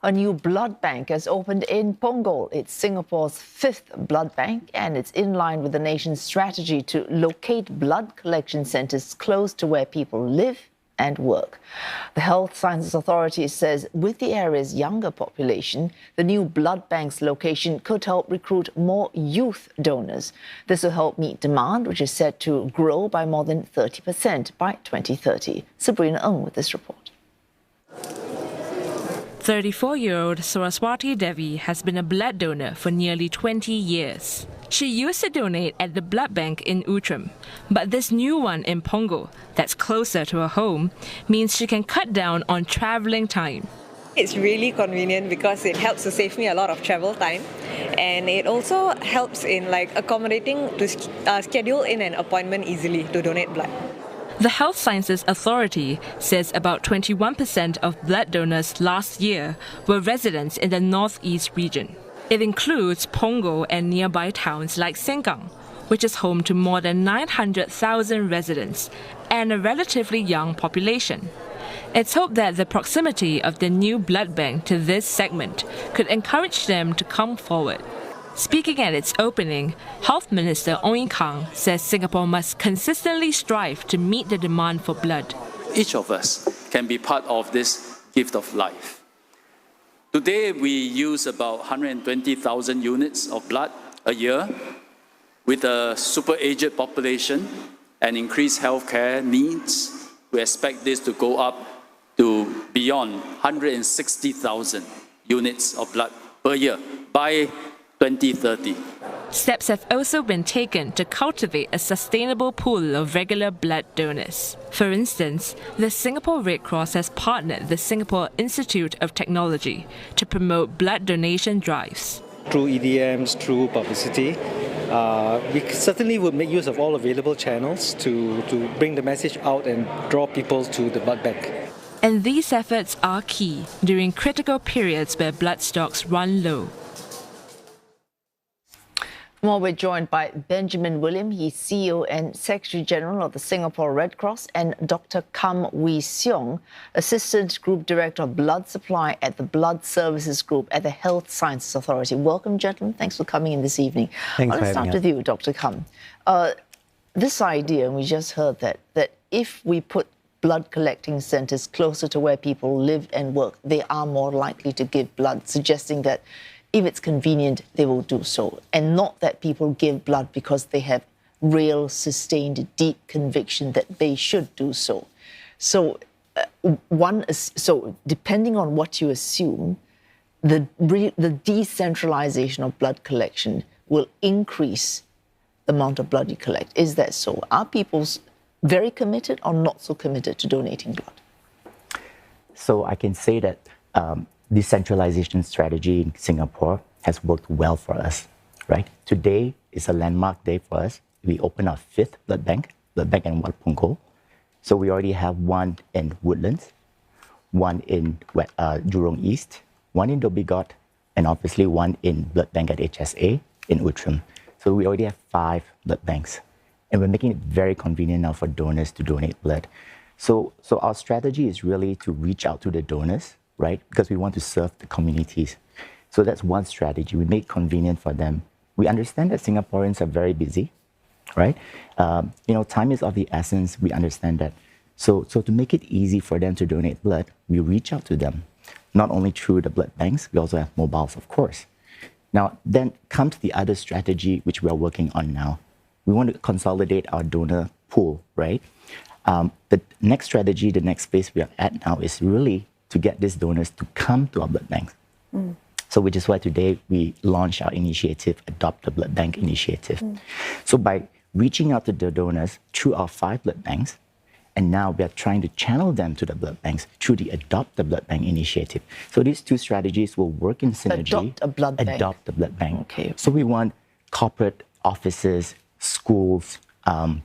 A new blood bank has opened in Punggol. It's Singapore's 5th blood bank, and it's in line with the nation's strategy to locate blood collection centres close to where people live and work. The Health Sciences Authority says with the area's younger population, the new blood bank's location could help recruit more youth donors. This will help meet demand, which is set to grow by more than 30% by 2030. Sabrina Ng with this report. 34-year-old Saraswati Devi has been a blood donor for nearly 20 years. She used to donate at the blood bank in Outram, but this new one in Punggol, that's closer to her home, means she can cut down on travelling time. It's really convenient because it helps to save me a lot of travel time, and it also helps in accommodating to schedule in an appointment easily to donate blood. The Health Sciences Authority says about 21% of blood donors last year were residents in the northeast region. It includes Punggol and nearby towns like Sengkang, which is home to more than 900,000 residents and a relatively young population. It's hoped that the proximity of the new blood bank to this segment could encourage them to come forward. Speaking at its opening, Health Minister Dr Kam says Singapore must consistently strive to meet the demand for blood. Each of us can be part of this gift of life. Today, we use about 120,000 units of blood a year. With a super-aged population and increased healthcare needs, we expect this to go up to beyond 160,000 units of blood per year by 2030. Steps have also been taken to cultivate a sustainable pool of regular blood donors. For instance, the Singapore Red Cross has partnered the Singapore Institute of Technology to promote blood donation drives. Through EDMs, through publicity, we certainly will make use of all available channels to bring the message out and draw people to the blood bank. And these efforts are key during critical periods where blood stocks run low. Well, we're joined by Benjamin William. He's CEO and Secretary General of the Singapore Red Cross, and Dr Kam Wooi Seong, Assistant Group Director of Blood Supply at the Blood Services Group at the Health Sciences Authority. Welcome, gentlemen. Thanks for coming in this evening. Thanks Let's start with you, Dr Kam. This idea, and we just heard that if we put blood collecting centres closer to where people live and work, they are more likely to give blood, suggesting that if it's convenient, they will do so, and not that people give blood because they have real, sustained, deep conviction that they should do so. So, depending on what you assume, the decentralization of blood collection will increase the amount of blood you collect. Is that so? Are people very committed or not so committed to donating blood? So I can say that decentralization strategy in Singapore has worked well for us, right? Today is a landmark day for us. We open our 5th blood bank in Wat Punggol. So we already have one in Woodlands, one in Jurong East, one in Dhoby Ghaut, and obviously one in blood bank at HSA in Outram. So we already have 5 blood banks. And we're making it very convenient now for donors to donate blood. So our strategy is really to reach out to the donors, right? Because we want to serve the communities. So that's one strategy. We make it convenient for them. We understand that Singaporeans are very busy, right? Time is of the essence. We understand that. So to make it easy for them to donate blood, we reach out to them, not only through the blood banks, we also have mobiles, of course. Now, then comes the other strategy, which we are working on now. We want to consolidate our donor pool, right? The next strategy, the next phase we are at now is really to get these donors to come to our blood banks. So which is why today we launched our initiative, Adopt the Blood Bank initiative. So by reaching out to the donors through our 5 blood banks, and now we are trying to channel them to the blood banks through the Adopt the Blood Bank initiative. So these 2 strategies will work in synergy. Adopt a blood bank. Adopt the blood bank. Okay. So we want corporate offices, schools, all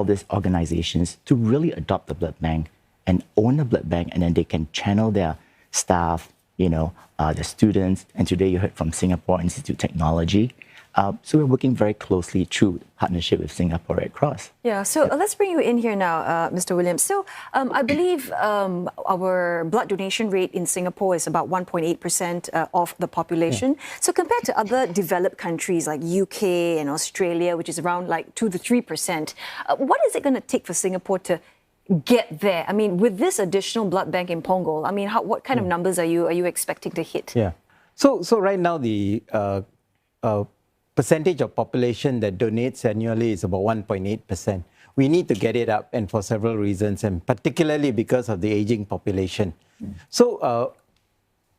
these organizations to really adopt the blood bank and own the blood bank, and then they can channel their staff, the students. And today you heard from Singapore Institute of Technology. So we're working very closely through partnership with Singapore Red Cross. Yeah, so let's bring you in here now, Mr. Williams. So I believe our blood donation rate in Singapore is about 1.8% of the population. So compared to other developed countries like UK and Australia, which is around like 2 to 3%, what is it going to take for Singapore to get there? I mean, with this additional blood bank in Punggol, I mean, what kind of numbers are you expecting to hit? Yeah. So right now the percentage of population that donates annually is about 1.8%. We need to get it up, and for several reasons, and particularly because of the aging population. So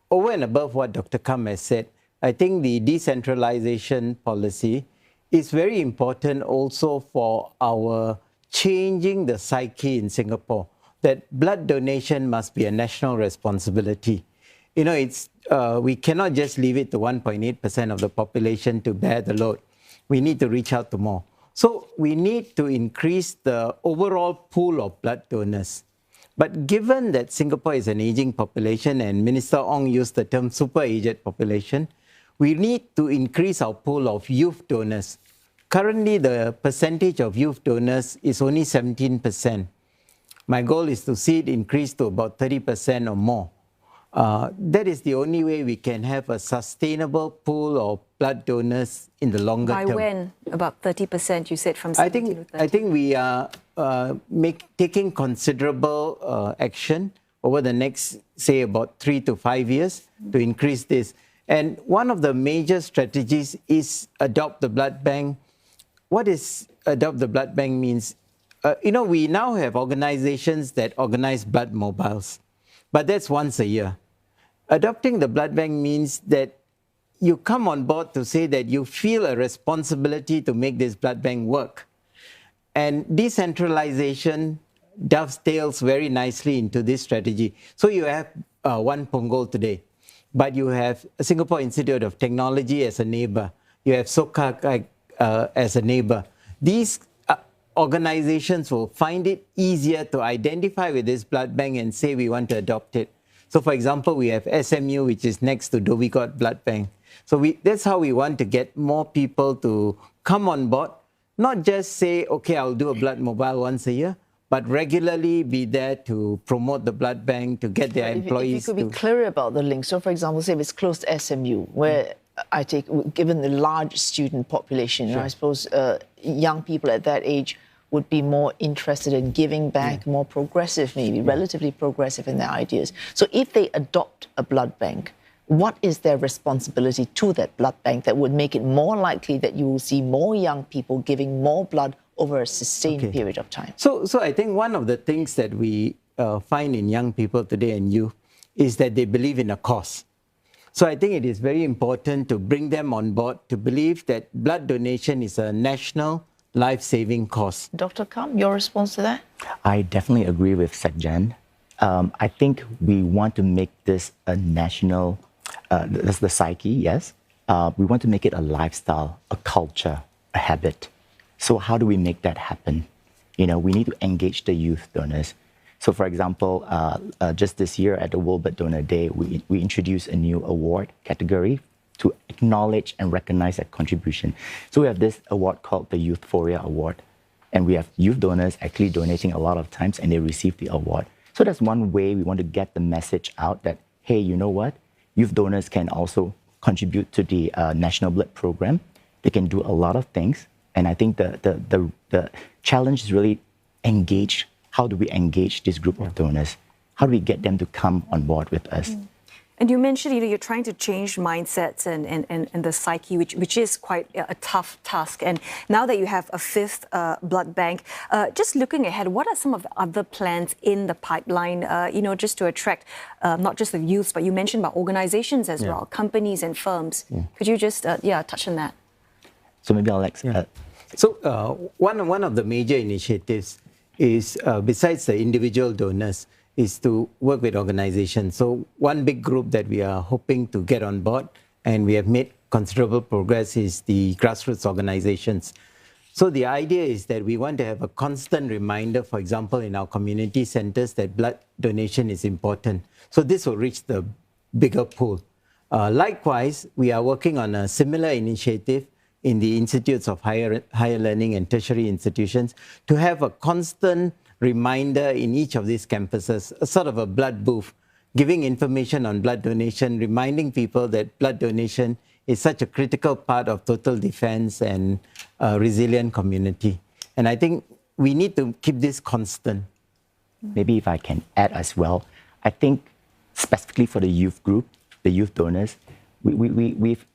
over and above what Dr. Kam has said, I think the decentralization policy is very important also for our changing the psyche in Singapore, that blood donation must be a national responsibility. You know, we cannot just leave it to 1.8% of the population to bear the load. We need to reach out to more. So we need to increase the overall pool of blood donors. But given that Singapore is an aging population, and Minister Ong used the term super aged population, we need to increase our pool of youth donors. Currently, the percentage of youth donors is only 17%. My goal is to see it increase to about 30% or more. That is the only way we can have a sustainable pool of blood donors in the longer term. By when? About 30%, you said, from 17 to 30? I think we are taking considerable action over the next, say, about 3 to 5 years to increase this. And one of the major strategies is adopt the blood bank. What is adopt the blood bank means? You know, we now have organizations that organize blood mobiles, but that's once a year. Adopting the blood bank means that you come on board to say that you feel a responsibility to make this blood bank work. And decentralization dovetails very nicely into this strategy. So you have one Punggol today, but you have Singapore Institute of Technology as a neighbor. You have SOCA as a neighbor. These organizations will find it easier to identify with this blood bank and say we want to adopt it. So for example, we have SMU, which is next to Dhoby Ghaut Blood Bank. So that's how we want to get more people to come on board, not just say, okay, I'll do a blood mobile once a year, but regularly be there to promote the blood bank, to get their employees. If you could be clear about the link. So for example, say if it's close to SMU, where I take, given the large student population, I suppose young people at that age would be more interested in giving back, more progressive maybe, relatively progressive in their ideas. So if they adopt a blood bank, what is their responsibility to that blood bank that would make it more likely that you will see more young people giving more blood over a sustained period of time? So I think one of the things that we find in young people today and youth is that they believe in a cause. So I think it is very important to bring them on board to believe that blood donation is a national life-saving cause. Dr. Kam, your response to that? I definitely agree with Sekjan. I think we want to make this a national, that's the psyche, yes. We want to make it a lifestyle, a culture, a habit. So how do we make that happen? You know, we need to engage the youth donors. So for example, just this year at the World Blood Donor Day, we introduced a new award category to acknowledge and recognize that contribution. So we have this award called the Youthphoria Award. And we have youth donors actually donating a lot of times and they receive the award. So that's one way we want to get the message out that, hey, you know what? Youth donors can also contribute to the National Blood Program. They can do a lot of things. And I think the challenge is really engage. How do we engage this group of donors? How do we get them to come on board with us? And you mentioned, you're trying to change mindsets and the psyche, which is quite a tough task. And now that you have a fifth blood bank, just looking ahead, what are some of the other plans in the pipeline, just to attract not just the youth, but you mentioned about organizations as well, companies and firms. Could you just, touch on that? So maybe I'll So one of the major initiatives is, besides the individual donors, is to work with organizations. So one big group that we are hoping to get on board, and we have made considerable progress, is the grassroots organizations. So the idea is that we want to have a constant reminder, for example, in our community centers, that blood donation is important. So this will reach the bigger pool. Likewise, we are working on a similar initiative in the institutes of higher learning and tertiary institutions to have a constant reminder in each of these campuses, a sort of a blood booth, giving information on blood donation, reminding people that blood donation is such a critical part of total defense and a resilient community. And I think we need to keep this constant. Maybe if I can add as well, I think specifically for the youth group, the youth donors, we've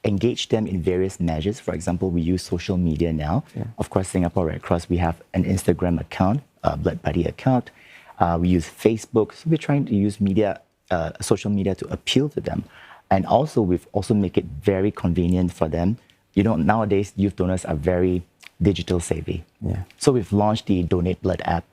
engaged them in various measures. For example, we use social media now. Yeah. Of course, Singapore Red Cross, we have an Instagram account, a Blood Buddy account. We use Facebook. So we're trying to use social media to appeal to them. And also, we've also make it very convenient for them. Nowadays, youth donors are very digital savvy. Yeah. So we've launched the Donate Blood app,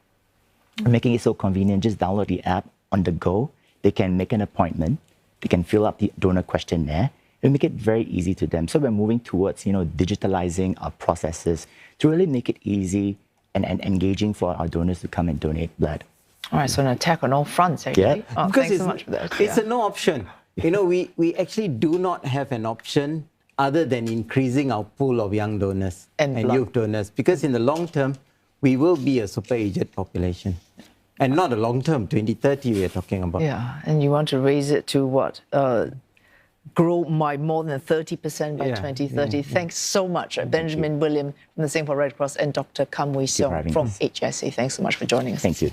making it so convenient. Just download the app on the go. They can make an appointment. They can fill up the donor questionnaire. We make it very easy to them. So we're moving towards, digitalizing our processes to really make it easy and engaging for our donors to come and donate blood. All right, so an attack on all fronts, actually. Yeah. Oh, because thanks so much for that. It's a no option. We actually do not have an option other than increasing our pool of young donors and youth donors, because in the long term, we will be a super aged population. And not a long term, 2030 we are talking about. Yeah, and you want to raise it to what? Grow by more than 30% by 2030. Thanks so much, Benjamin William from the Singapore Red Cross and Dr. Kam Wooi Seong from HSA. Thanks so much for joining us. Thank you.